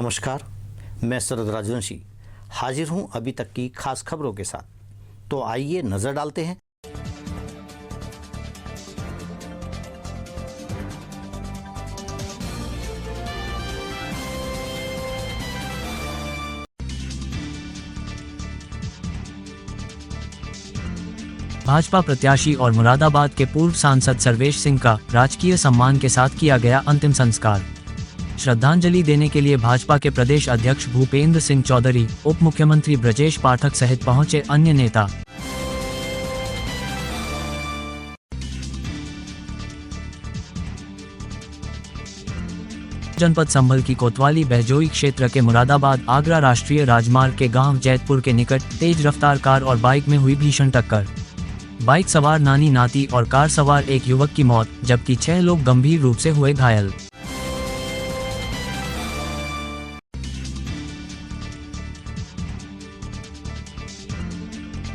नमस्कार, मैं शरद राजवंशी हाजिर हूं अभी तक की खास खबरों के साथ। तो आइए नजर डालते हैं। भाजपा प्रत्याशी और मुरादाबाद के पूर्व सांसद सर्वेश सिंह का राजकीय सम्मान के साथ किया गया अंतिम संस्कार। श्रद्धांजलि देने के लिए भाजपा के प्रदेश अध्यक्ष भूपेंद्र सिंह चौधरी, उप मुख्यमंत्री ब्रजेश पाठक सहित पहुंचे अन्य नेता। जनपद संभल की कोतवाली बहजोई क्षेत्र के मुरादाबाद आगरा राष्ट्रीय राजमार्ग के गांव जैतपुर के निकट तेज रफ्तार कार और बाइक में हुई भीषण टक्कर। बाइक सवार नानी नाती और कार सवार एक युवक की मौत, जबकि 6 लोग गंभीर रूप से हुए घायल।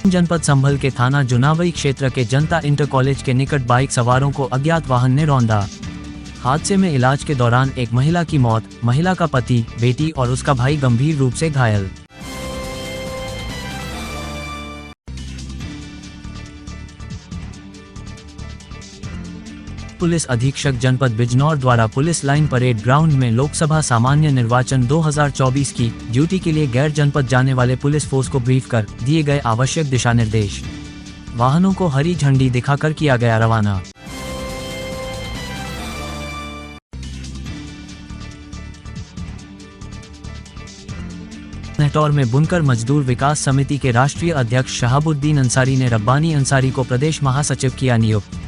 जनपद संभल के थाना जुनावई क्षेत्र के जनता इंटर कॉलेज के निकट बाइक सवारों को अज्ञात वाहन ने रौंदा। हादसे में इलाज के दौरान एक महिला की मौत, महिला का पति, बेटी और उसका भाई गंभीर रूप से घायल। पुलिस अधीक्षक जनपद बिजनौर द्वारा पुलिस लाइन परेड ग्राउंड में लोकसभा सामान्य निर्वाचन 2024 की ड्यूटी के लिए गैर जनपद जाने वाले पुलिस फोर्स को ब्रीफ कर दिए गए आवश्यक दिशा निर्देश। वाहनों को हरी झंडी दिखाकर किया गया रवाना। नेटौर में बुनकर मजदूर विकास समिति के राष्ट्रीय अध्यक्ष शहाबुद्दीन अंसारी ने रब्बानी अंसारी को प्रदेश महासचिव किया नियुक्त।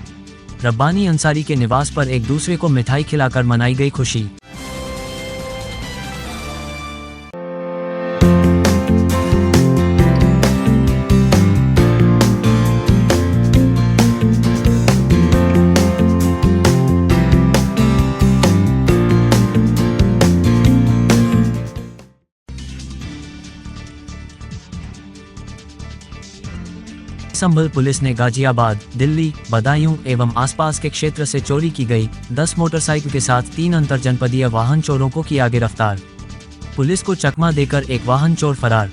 रब्बानी अंसारी के निवास पर एक दूसरे को मिठाई खिलाकर मनाई गई खुशी। संभल पुलिस ने गाजियाबाद, दिल्ली, बदायूं एवं आसपास के क्षेत्र से चोरी की गई 10 मोटरसाइकिल के साथ 3 अंतरजनपदीय वाहन चोरों को किया गिरफ्तार। पुलिस को चकमा देकर एक वाहन चोर फरार।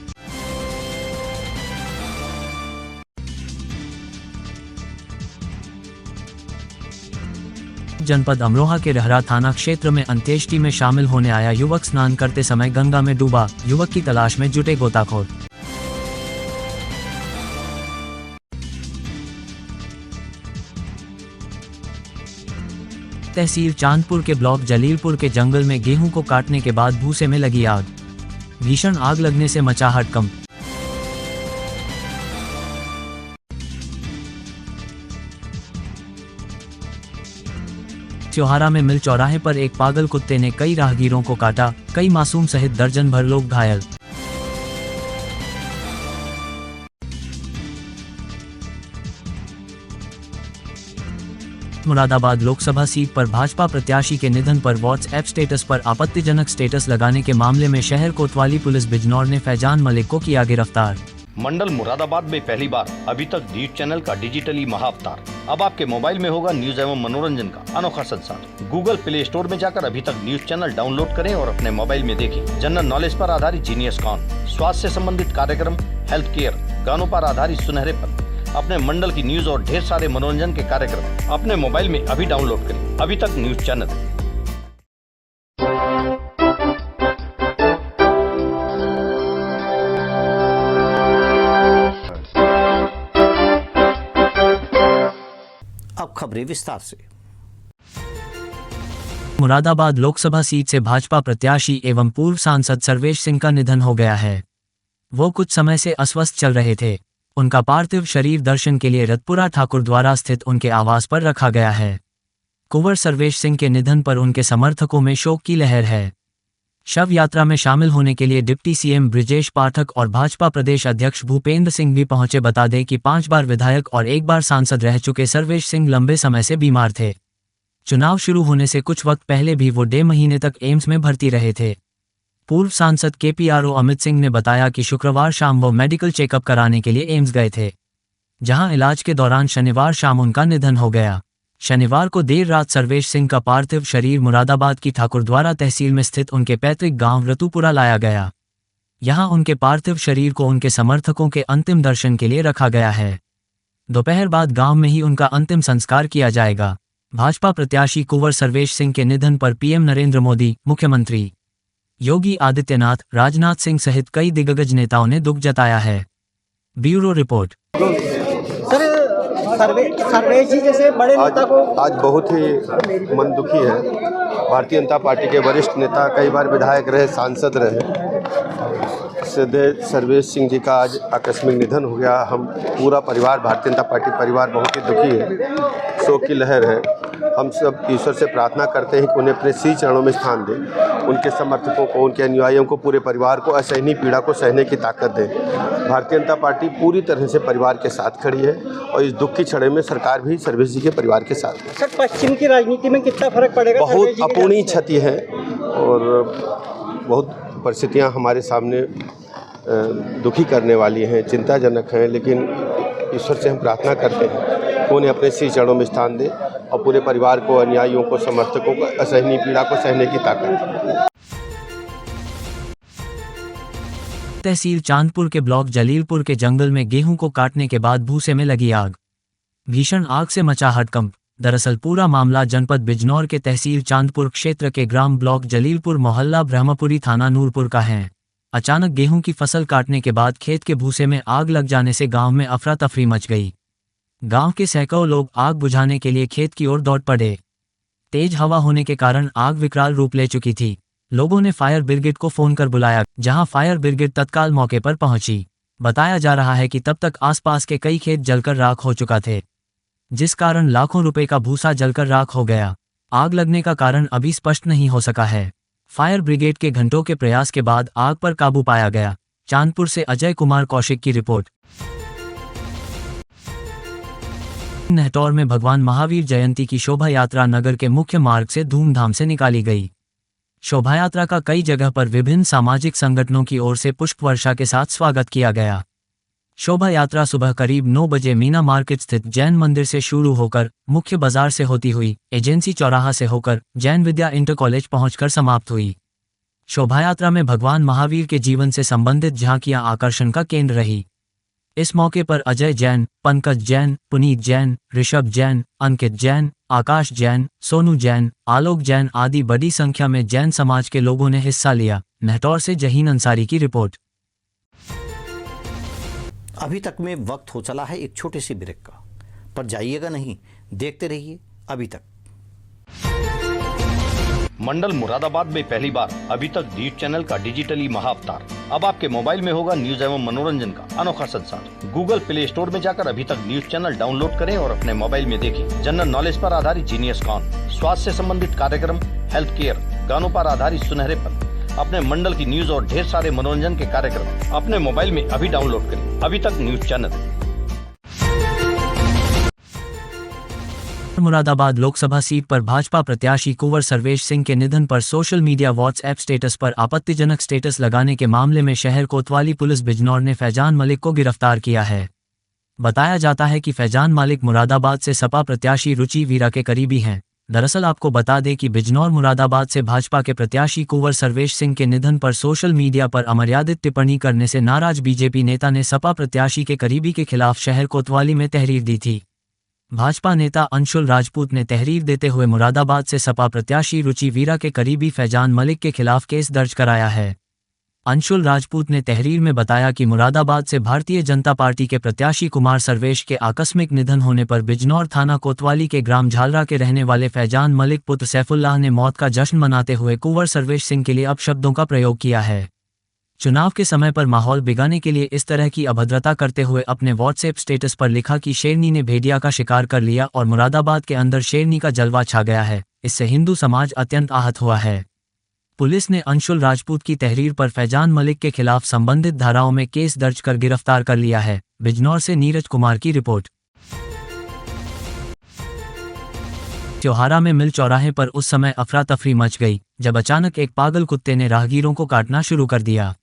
जनपद अमरोहा के रहरा थाना क्षेत्र में अंत्येष्टि में शामिल होने आया युवक स्नान करते समय गंगा में डूबा, युवक की तलाश में जुटे गोताखोर। तहसील चांदपुर के ब्लॉक जलीलपुर के जंगल में गेहूं को काटने के बाद भूसे में लगी आग। भीषण आग लगने से मचा हड़कंप। त्योहारा में मिल चौराहे पर एक पागल कुत्ते ने कई राहगीरों को काटा, कई मासूम सहित दर्जन भर लोग घायल। मुरादाबाद लोकसभा सीट पर भाजपा प्रत्याशी के निधन पर व्हाट्सएप स्टेटस पर आपत्तिजनक स्टेटस लगाने के मामले में शहर कोतवाली पुलिस बिजनौर ने फैजान मलिक को किया गिरफ्तार। मंडल मुरादाबाद में पहली बार अभी तक न्यूज चैनल का डिजिटली महाअवतार। अब आपके मोबाइल में होगा न्यूज एवं मनोरंजन का अनोखा संसार। गूगल प्ले स्टोर में जाकर अभी तक न्यूज चैनल डाउनलोड करें और अपने मोबाइल में देखें। जनरल नॉलेज पर आधारित जीनियस कॉन, स्वास्थ्य से संबंधित कार्यक्रम, हेल्थ केयर, गानों पर आधारित सुनहरेपन, अपने मंडल की न्यूज और ढेर सारे मनोरंजन के कार्यक्रम अपने मोबाइल में अभी डाउनलोड करें। अभी तक न्यूज चैनल। अब खबरें विस्तार से। मुरादाबाद लोकसभा सीट से भाजपा प्रत्याशी एवं पूर्व सांसद सर्वेश सिंह का निधन हो गया है। वो कुछ समय से अस्वस्थ चल रहे थे। उनका पार्थिव शरीर दर्शन के लिए रतपुरा ठाकुर द्वारा स्थित उनके आवास पर रखा गया है। कुंवर सर्वेश सिंह के निधन पर उनके समर्थकों में शोक की लहर है। शव यात्रा में शामिल होने के लिए डिप्टी सीएम ब्रजेश पाठक और भाजपा प्रदेश अध्यक्ष भूपेंद्र सिंह भी पहुंचे। बता दें कि 5 बार विधायक और 1 बार सांसद रह चुके सर्वेश सिंह लंबे समय से बीमार थे। चुनाव शुरू होने से कुछ वक्त पहले भी वो 1.5 महीने तक एम्स में भर्ती रहे थे। पूर्व सांसद केपीआरओ अमित सिंह ने बताया कि शुक्रवार शाम वो मेडिकल चेकअप कराने के लिए एम्स गए थे, जहां इलाज के दौरान शनिवार शाम उनका निधन हो गया। शनिवार को देर रात सर्वेश सिंह का पार्थिव शरीर मुरादाबाद की ठाकुरद्वारा तहसील में स्थित उनके पैतृक गांव रतुपुरा लाया गया। यहां उनके पार्थिव शरीर को उनके समर्थकों के अंतिम दर्शन के लिए रखा गया है। दोपहर बाद गांव में ही उनका अंतिम संस्कार किया जाएगा। भाजपा प्रत्याशी कुंवर सर्वेश सिंह के निधन पर पीएम नरेंद्र मोदी, मुख्यमंत्री योगी आदित्यनाथ, राजनाथ सिंह सहित कई दिग्गज नेताओं ने दुख जताया है। Bureau report. सर, सर्वेश जी जैसे बड़े नेता को आज बहुत ही मन दुखी है। भारतीय जनता पार्टी के वरिष्ठ नेता, कई बार विधायक रहे, सांसद रहे, श्रद्धेय सर्वेश सिंह जी का आज आकस्मिक निधन हो गया। हम पूरा परिवार, भारतीय जनता पार्टी परिवार बहुत ही दुखी है, शोक की लहर है। हम सब ईश्वर से प्रार्थना करते हैं कि उन्हें अपने श्री चरणों में स्थान दें, उनके समर्थकों को, उनके अनुयायियों को, पूरे परिवार को असहनीय पीड़ा को सहने की ताकत दें। भारतीय जनता पार्टी पूरी तरह से परिवार के साथ खड़ी है और इस दुख की क्षण में सरकार भी सर्वेश जी के परिवार के साथ है। सर, पश्चिम की राजनीति में कितना फर्क पड़ेगा? बहुत अपूर्णीय क्षति है और बहुत परिस्थितियां हमारे सामने दुखी करने वाली हैं, चिंताजनक हैं, लेकिन ईश्वर से हम प्रार्थना करते हैं कि उन्हें अपने श्री चरणों में स्थान दे और पूरे परिवार को, अनुयायियों को, समर्थकों को असहनीय पीड़ा को सहने की ताकत। तहसील चांदपुर के ब्लॉक जलीलपुर के जंगल में गेहूं को काटने के बाद भूसे में लगी आग। भीषण आग से मचा हड़कंप। दरअसल पूरा मामला जनपद बिजनौर के तहसील चांदपुर क्षेत्र के ग्राम ब्लॉक जलीलपुर, मोहल्ला ब्रह्मपुरी, थाना नूरपुर का है। अचानक गेहूं की फसल काटने के बाद खेत के भूसे में आग लग जाने से गांव में अफरा तफरी मच गई। गांव के सैकड़ों लोग आग बुझाने के लिए खेत की ओर दौड़ पड़े। तेज हवा होने के कारण आग विकराल रूप ले चुकी थी। लोगों ने फायर ब्रिगेड को फोन कर बुलाया, जहां फायर ब्रिगेड तत्काल मौके पर पहुंची। बताया जा रहा है कि तब तक आसपास के कई खेत जलकर राख हो चुका थे, जिस कारण लाखों रुपए का भूसा जलकर राख हो गया। आग लगने का कारण अभी स्पष्ट नहीं हो सका है। फायर ब्रिगेड के घंटों के प्रयास के बाद आग पर काबू पाया गया। चांदपुर से अजय कुमार कौशिक की रिपोर्ट। नेहटौर में भगवान महावीर जयंती की शोभा यात्रा नगर के मुख्य मार्ग से धूमधाम से निकाली गई। शोभायात्रा का कई जगह पर विभिन्न सामाजिक संगठनों की ओर से पुष्प वर्षा के साथ स्वागत किया गया। शोभा यात्रा सुबह करीब 9 बजे मीना मार्केट स्थित जैन मंदिर से शुरू होकर मुख्य बाजार से होती हुई एजेंसी चौराहा से होकर जैन विद्या इंटर कॉलेज पहुंचकर समाप्त हुई। शोभायात्रा में भगवान महावीर के जीवन से संबंधित झांकियां आकर्षण का केंद्र रही। इस मौके पर अजय जैन, पंकज जैन, पुनीत जैन, ऋषभ जैन, अंकित जैन, आकाश जैन, सोनू जैन, आलोक जैन आदि बड़ी संख्या में जैन समाज के लोगों ने हिस्सा लिया। नेहटौर से जहीन अंसारी की रिपोर्ट। अभी तक में वक्त हो चला है एक छोटे से ब्रेक का, पर जाइएगा नहीं, देखते रहिए अभी तक। मंडल मुरादाबाद में पहली बार अभी तक न्यूज चैनल का डिजिटली महाअवतार। अब आपके मोबाइल में होगा न्यूज एवं मनोरंजन का अनोखा संसार। गूगल प्ले स्टोर में जाकर अभी तक न्यूज चैनल डाउनलोड करें और अपने मोबाइल में देखें जनरल नॉलेज पर आधारित जीनियस कॉन, स्वास्थ्य से संबंधित कार्यक्रम, हेल्थ केयर, गानों पर आधारित सुनहरेपन, अपने मंडल की न्यूज और ढेर सारे मनोरंजन के कार्यक्रम अपने मोबाइल में अभी डाउनलोड करें। अभी तक news channel. Moradabad Lok Sabha seat पर भाजपा प्रत्याशी कुंवर सर्वेश सिंह के निधन पर सोशल मीडिया व्हाट्सएप स्टेटस पर आपत्तिजनक स्टेटस लगाने के मामले में शहर कोतवाली पुलिस बिजनौर ने फैजान मलिक को गिरफ्तार किया है। बताया जाता है कि फैजान मलिक मुरादाबाद से सपा प्रत्याशी रुचि वीरा के करीबी हैं। दरअसल आपको बता दें कि बिजनौर मुरादाबाद से भाजपा के प्रत्याशी कुंवर सर्वेश सिंह के निधन पर सोशल मीडिया पर अमर्यादित टिप्पणी करने से नाराज बीजेपी नेता ने सपा प्रत्याशी के करीबी के खिलाफ शहर कोतवाली में तहरीर दी थी। भाजपा नेता अंशुल राजपूत ने तहरीर देते हुए मुरादाबाद से सपा प्रत्याशी रुचि वीरा के करीबी फैजान मलिक के खिलाफ केस दर्ज कराया है। अंशुल राजपूत ने तहरीर में बताया कि मुरादाबाद से भारतीय जनता पार्टी के प्रत्याशी कुमार सर्वेश के आकस्मिक निधन होने पर बिजनौर थाना कोतवाली के ग्राम झालरा के रहने वाले फैजान मलिक पुत्र सैफुल्लाह ने मौत का जश्न मनाते हुए कुंवर सर्वेश सिंह के लिए अपशब्दों का प्रयोग किया है। चुनाव के समय पर माहौल बिगाड़ने के लिए इस तरह की अभद्रता करते हुए अपने व्हाट्सएप स्टेटस पर लिखा कि शेरनी ने भेड़िया का शिकार कर लिया और मुरादाबाद के अंदर शेरनी का जलवा छा गया है। इससे हिंदू समाज अत्यंत आहत हुआ है। पुलिस ने अंशुल राजपूत की तहरीर पर फैजान मलिक के खिलाफ संबंधित धाराओं में केस दर्ज कर गिरफ्तार कर लिया है। बिजनौर से नीरज कुमार की रिपोर्ट। त्योहारा में मिल चौराहे पर उस समय अफरा तफरी मच गई जब अचानक एक पागल कुत्ते ने राहगीरों को काटना शुरू कर दिया,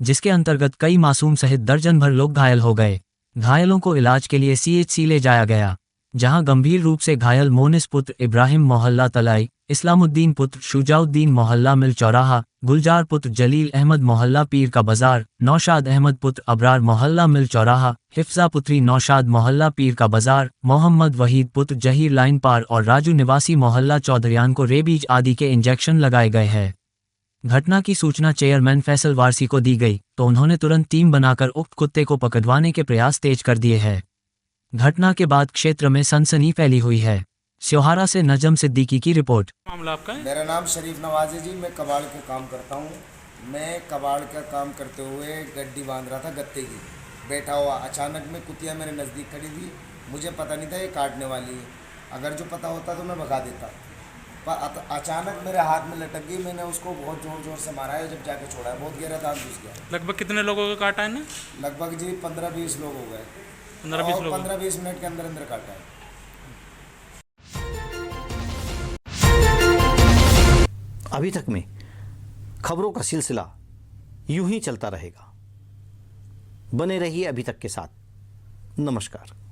जिसके अंतर्गत कई मासूम सहित दर्जन भर लोग घायल हो गए। घायलों को इलाज के लिए सीएचसी ले जाया गया। जहां गंभीर रूप से घायल मोनिस पुत्र इब्राहिम मोहल्ला तलाई, इस्लामुद्दीन पुत्र शुजाउद्दीन मोहल्ला मिल चौराहा, गुलजार पुत्र जलील अहमद मोहल्ला पीर का बाजार, नौशाद अहमद पुत्र अबरार मोहल्ला मिल चौराहा, हिफ्जा पुत्री नौशाद मोहल्ला पीर का बाजार, मोहम्मद वहीद पुत्र जहीर लाइन पार और राजू निवासी मोहल्ला चौधरियान को रेबीज आदि के इंजेक्शन लगाए गए हैं। घटना की सूचना चेयरमैन फैसल वारसी को दी गई तो उन्होंने तुरंत टीम बनाकर उक्त कुत्ते को पकड़वाने के प्रयास तेज कर दिए हैं। घटना के बाद क्षेत्र में सनसनी फैली हुई है। स्योहारा से नजम सिद्दीकी की रिपोर्ट। मामला आपका है? मेरा नाम शरीफ नवाज है जी। मैं कबाड़ का काम करता हूँ। मैं कबाड़ का काम करते हुए गड्डी बांध रहा था गत्ते की, बैठा हुआ। अचानक में कुतिया मेरे नज़दीक खड़ी थी। मुझे पता नहीं था ये काटने वाली है। अगर जो पता होता तो मैं भगा देता, पर अचानक मेरे हाथ में लटक गई। मैंने उसको बहुत ज़ोर से मारा है, जब जाके छोड़ा है बहुत गहरा दांत घुस गया। लगभग कितने लोगों को काटा है ना? लगभग जी 15-20 लोग हो गए। 15-20 लोग? 15-20 मिनट के अंदर अंदर काटा है। अभी तक में खबरों का सिलसिला यूं ही चलता रहेगा। बने रहिए अभी तक के साथ। नमस्कार।